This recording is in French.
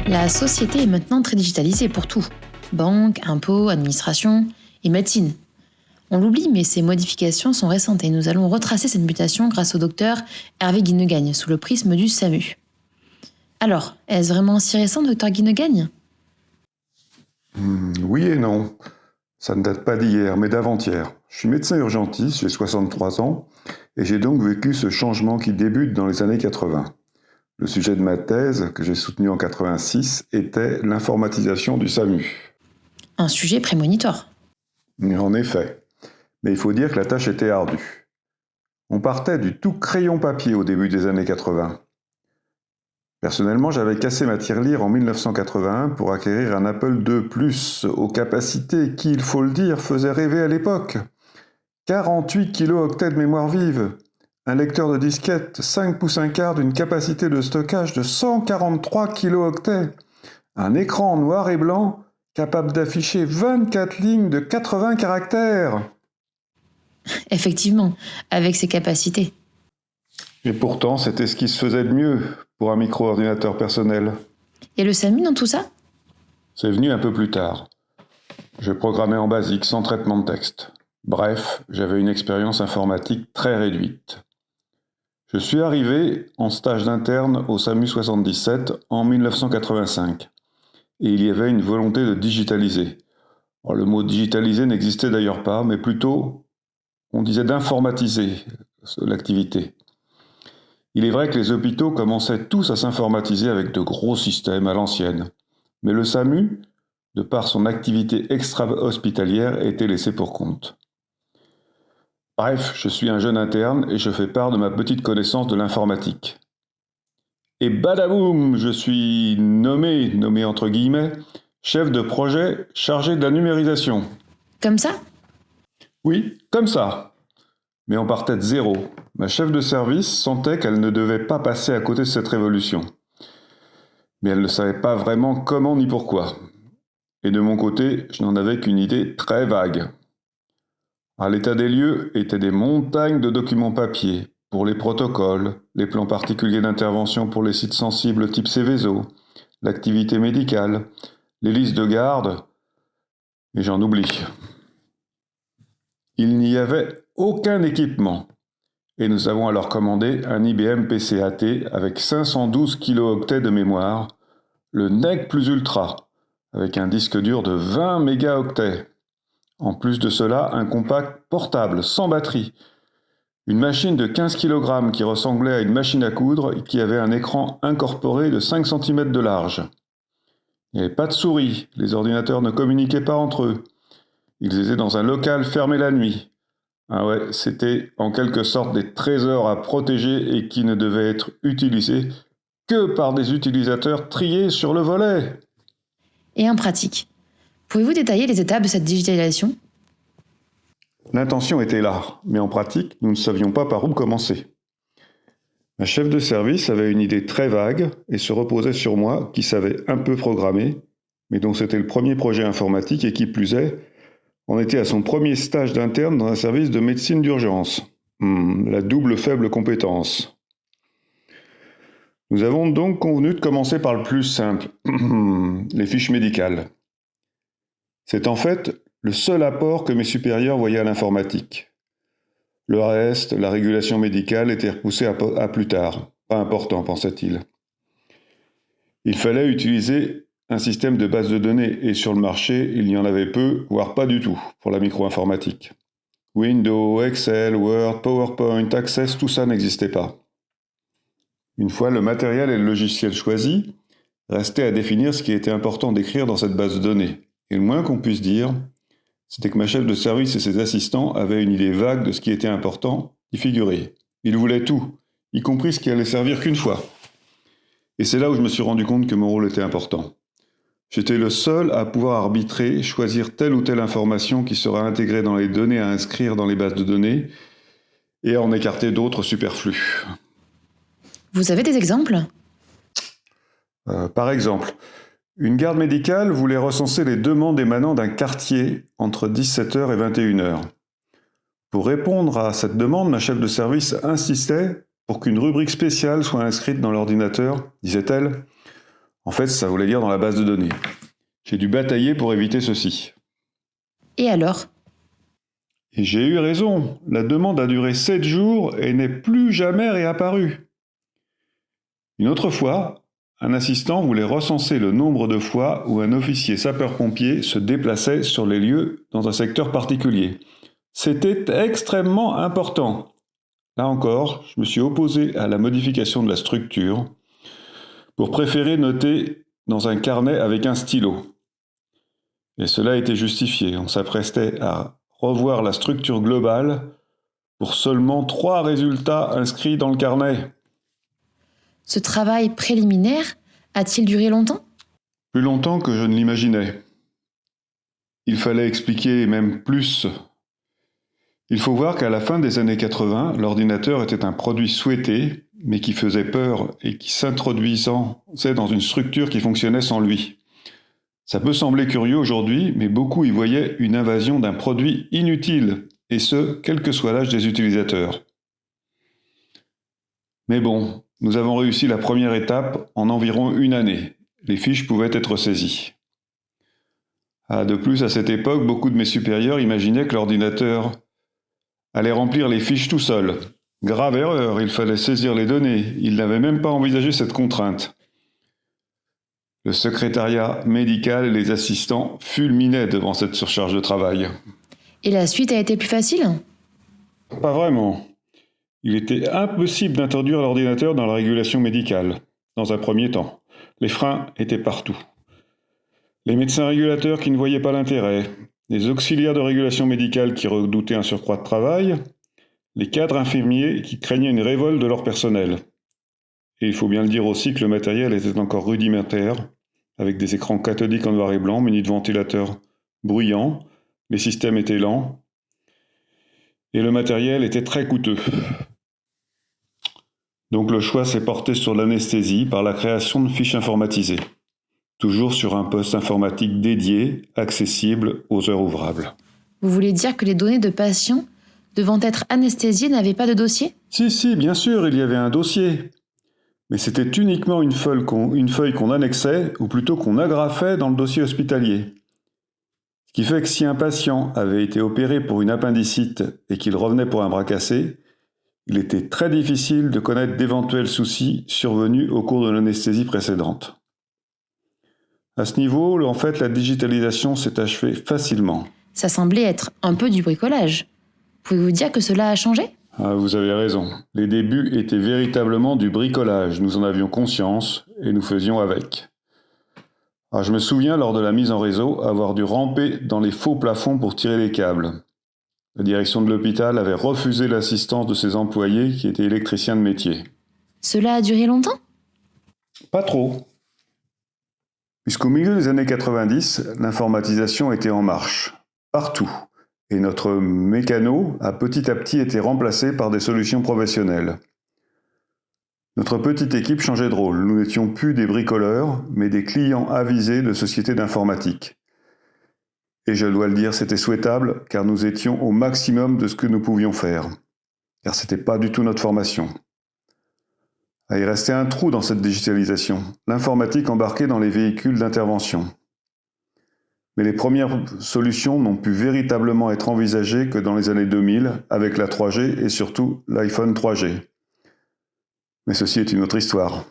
La société est maintenant très digitalisée pour tout. Banque, impôts, administration et médecine. On l'oublie, mais ces modifications sont récentes et nous allons retracer cette mutation grâce au docteur Hervé Guinegagne sous le prisme du SAMU. Alors, est-ce vraiment si récent, docteur Guinegagne ? Oui et non. Ça ne date pas d'hier, mais d'avant-hier. Je suis médecin urgentiste, j'ai 63 ans, et j'ai donc vécu ce changement qui débute dans les années 80. Le sujet de ma thèse, que j'ai soutenue en 86, était l'informatisation du SAMU. Un sujet prémonitoire. En effet. Mais il faut dire que la tâche était ardue. On partait du tout crayon papier au début des années 80. Personnellement, j'avais cassé ma tirelire en 1981 pour acquérir un Apple II+, aux capacités qui, il faut le dire, faisaient rêver à l'époque. 48 kilooctets de mémoire vive, un lecteur de disquette 5 pouces 1 quart d'une capacité de stockage de 143 kilooctets, un écran noir et blanc capable d'afficher 24 lignes de 80 caractères. Effectivement, avec ses capacités. Et pourtant, c'était ce qui se faisait de mieux pour un micro-ordinateur personnel. Et le SAMU dans tout ça ? C'est venu un peu plus tard. Je programmais en basique, sans traitement de texte. Bref, j'avais une expérience informatique très réduite. Je suis arrivé en stage d'interne au SAMU 77 en 1985. Et il y avait une volonté de digitaliser. Alors, le mot digitaliser n'existait d'ailleurs pas, mais plutôt, on disait d'informatiser l'activité. Il est vrai que les hôpitaux commençaient tous à s'informatiser avec de gros systèmes à l'ancienne. Mais le SAMU, de par son activité extra-hospitalière, était laissé pour compte. Bref, je suis un jeune interne et je fais part de ma petite connaissance de l'informatique. Et badaboum, je suis nommé entre guillemets, chef de projet chargé de la numérisation. Comme ça ? Oui, comme ça. Mais on partait de zéro. Ma chef de service sentait qu'elle ne devait pas passer à côté de cette révolution. Mais elle ne savait pas vraiment comment ni pourquoi. Et de mon côté, je n'en avais qu'une idée très vague. À l'état des lieux étaient des montagnes de documents papier pour les protocoles, les plans particuliers d'intervention pour les sites sensibles type Céveso, l'activité médicale, les listes de garde, et j'en oublie. Il n'y avait aucun équipement, et nous avons alors commandé un IBM PCAT avec 512 kilooctets de mémoire, le NEC plus ultra, avec un disque dur de 20 mégaoctets. En plus de cela, un compact portable, sans batterie. Une machine de 15 kg qui ressemblait à une machine à coudre et qui avait un écran incorporé de 5 cm de large. Il n'y avait pas de souris, les ordinateurs ne communiquaient pas entre eux. Ils étaient dans un local fermé la nuit. Ah ouais, c'était en quelque sorte des trésors à protéger et qui ne devaient être utilisés que par des utilisateurs triés sur le volet. Et en pratique, pouvez-vous détailler les étapes de cette digitalisation ? L'intention était là, mais en pratique, nous ne savions pas par où commencer. Ma chef de service avait une idée très vague et se reposait sur moi qui savais un peu programmer, mais dont c'était le premier projet informatique et qui plus est, on était à son premier stage d'interne dans un service de médecine d'urgence. La double faible compétence. Nous avons donc convenu de commencer par le plus simple, les fiches médicales. C'est en fait le seul apport que mes supérieurs voyaient à l'informatique. Le reste, la régulation médicale, était repoussé à plus tard. Pas important, pensait-il. Il fallait utiliser un système de base de données, et sur le marché, il y en avait peu, voire pas du tout, pour la micro-informatique. Windows, Excel, Word, PowerPoint, Access, tout ça n'existait pas. Une fois le matériel et le logiciel choisis, restait à définir ce qui était important d'écrire dans cette base de données. Et le moins qu'on puisse dire, c'était que ma chef de service et ses assistants avaient une idée vague de ce qui était important d'y figurer. Ils voulaient tout, y compris ce qui allait servir qu'une fois. Et c'est là où je me suis rendu compte que mon rôle était important. J'étais le seul à pouvoir arbitrer, choisir telle ou telle information qui sera intégrée dans les données à inscrire dans les bases de données et à en écarter d'autres superflues. Vous avez des exemples ? Par exemple, une garde médicale voulait recenser les demandes émanant d'un quartier entre 17h et 21h. Pour répondre à cette demande, ma chef de service insistait pour qu'une rubrique spéciale soit inscrite dans l'ordinateur, disait-elle. En fait, ça voulait dire dans la base de données. J'ai dû batailler pour éviter ceci. Et alors? Et j'ai eu raison, la demande a duré 7 jours et n'est plus jamais réapparue. Une autre fois, un assistant voulait recenser le nombre de fois où un officier sapeur-pompier se déplaçait sur les lieux dans un secteur particulier. C'était extrêmement important. Là encore, je me suis opposé à la modification de la structure pour préférer noter dans un carnet avec un stylo. Et cela était justifié. On s'apprêtait à revoir la structure globale pour seulement 3 résultats inscrits dans le carnet. Ce travail préliminaire a-t-il duré longtemps? Plus longtemps que je ne l'imaginais. Il fallait expliquer même plus. Il faut voir qu'à la fin des années 80, l'ordinateur était un produit souhaité, mais qui faisait peur et qui s'introduisait dans une structure qui fonctionnait sans lui. Ça peut sembler curieux aujourd'hui, mais beaucoup y voyaient une invasion d'un produit inutile, et ce, quel que soit l'âge des utilisateurs. Mais bon, nous avons réussi la première étape en environ 1 année. Les fiches pouvaient être saisies. De plus, à cette époque, beaucoup de mes supérieurs imaginaient que l'ordinateur allait remplir les fiches tout seul. Grave erreur, il fallait saisir les données. Ils n'avaient même pas envisagé cette contrainte. Le secrétariat médical et les assistants fulminaient devant cette surcharge de travail. Et la suite a été plus facile? Pas vraiment. Il était impossible d'introduire l'ordinateur dans la régulation médicale, dans un premier temps. Les freins étaient partout. Les médecins régulateurs qui ne voyaient pas l'intérêt, les auxiliaires de régulation médicale qui redoutaient un surcroît de travail, les cadres infirmiers qui craignaient une révolte de leur personnel. Et il faut bien le dire aussi que le matériel était encore rudimentaire, avec des écrans cathodiques en noir et blanc munis de ventilateurs bruyants, les systèmes étaient lents, et le matériel était très coûteux. Donc le choix s'est porté sur l'anesthésie par la création de fiches informatisées, toujours sur un poste informatique dédié, accessible aux heures ouvrables. Vous voulez dire que les données de patients devant être anesthésiés n'avaient pas de dossier? Si, bien sûr, il y avait un dossier. Mais c'était uniquement une feuille qu'on annexait, ou plutôt qu'on agrafait dans le dossier hospitalier. Ce qui fait que si un patient avait été opéré pour une appendicite et qu'il revenait pour un bras cassé, il était très difficile de connaître d'éventuels soucis survenus au cours de l'anesthésie précédente. À ce niveau, en fait, la digitalisation s'est achevée facilement. Ça semblait être un peu du bricolage. Pouvez-vous dire que cela a changé? Vous avez raison. Les débuts étaient véritablement du bricolage. Nous en avions conscience et nous faisions avec. Je me souviens, lors de la mise en réseau, avoir dû ramper dans les faux plafonds pour tirer les câbles. La direction de l'hôpital avait refusé l'assistance de ses employés qui étaient électriciens de métier. Cela a duré longtemps? Pas trop. Puisqu'au milieu des années 90, l'informatisation était en marche. Partout. Et notre mécano a petit à petit été remplacé par des solutions professionnelles. Notre petite équipe changeait de rôle. Nous n'étions plus des bricoleurs, mais des clients avisés de sociétés d'informatique. Et je dois le dire, c'était souhaitable, car nous étions au maximum de ce que nous pouvions faire. Car ce n'était pas du tout notre formation. Il restait un trou dans cette digitalisation, l'informatique embarquée dans les véhicules d'intervention. Mais les premières solutions n'ont pu véritablement être envisagées que dans les années 2000, avec la 3G et surtout l'iPhone 3G. Mais ceci est une autre histoire.